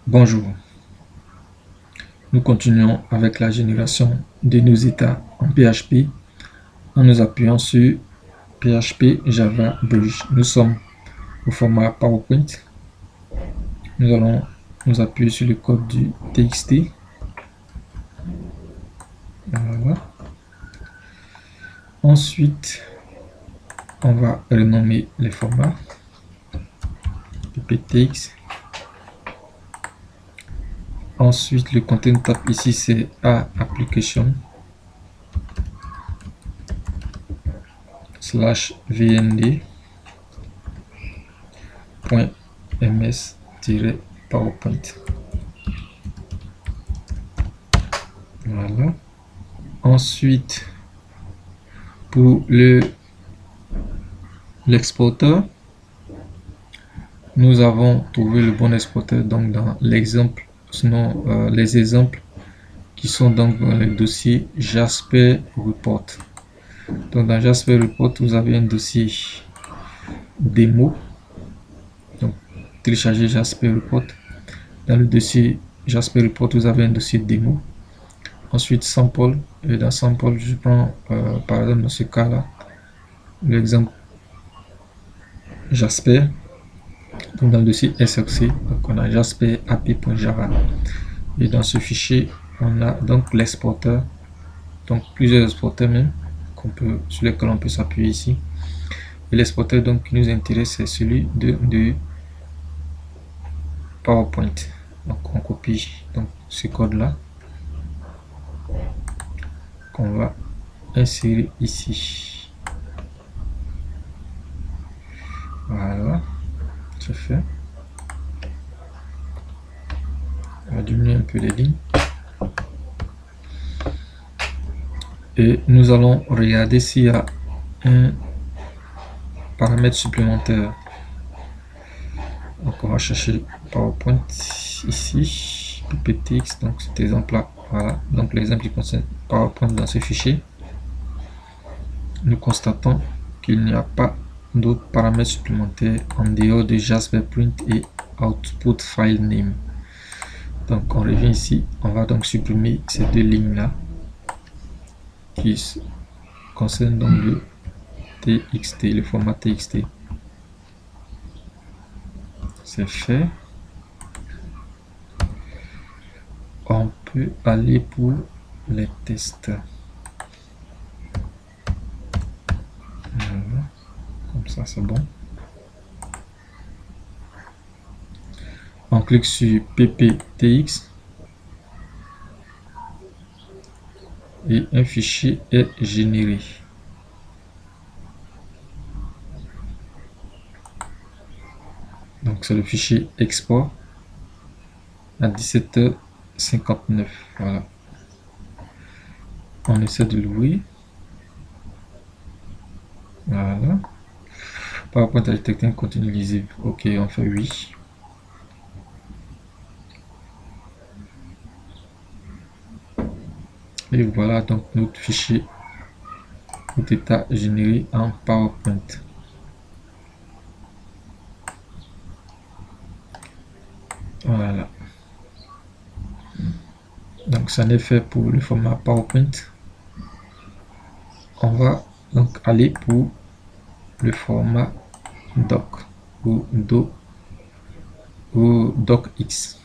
Bonjour, nous continuons avec la génération de nos états en PHP en nous appuyant sur PHP Java Bridge. Nous sommes au format PowerPoint. Nous allons nous appuyer sur le code du TXT. Voilà. Ensuite, on va renommer les formats pptx. Ensuite, le content type ici c'est application /vnd.ms-powerpoint. Voilà. Ensuite, pour l'exporteur, nous avons trouvé le bon exporteur donc dans l'exemple, sinon les exemples qui sont donc dans le dossier Jasper Report. Donc dans Jasper Report, vous avez un dossier démo. Donc télécharger Jasper Report. Dans le dossier Jasper Report, vous avez un dossier démo. Ensuite sample, et dans sample, je prends par exemple dans ce cas là l'exemple Jasper. Donc dans le dossier SRC, donc on a Jasper API.java, et dans ce fichier on a donc l'exporteur, donc plusieurs exporteurs même sur lesquels on peut s'appuyer ici. Et l'exporteur donc qui nous intéresse, c'est celui de PowerPoint. Donc on copie donc ce code là qu'on va insérer ici. Voilà, c'est fait. On va diminuer un peu les lignes et nous allons regarder s'il y a un paramètre supplémentaire. Donc on va chercher PowerPoint ici, pptx, donc cet exemple là. Voilà, donc l'exemple qui concerne PowerPoint dans ce fichier. Nous constatons qu'il n'y a pas d'autres paramètres supplémentaires en dehors de Jasper Print et Output File Name. Donc on revient ici, on va donc supprimer ces deux lignes là qui concernent donc le TXT, le format TXT. C'est fait. On peut aller pour les tests. Voilà. Comme ça c'est bon. On clique sur pptx et un fichier est généré. Donc c'est le fichier export à 17h59. Voilà. On essaie de l'ouvrir. Voilà. PowerPoint a détecté un contenu lisible. Ok, on fait oui. Et voilà donc notre fichier, notre état généré en PowerPoint. Voilà. Donc ça n'est fait pour le format PowerPoint. On va donc aller pour le format doc ou docx.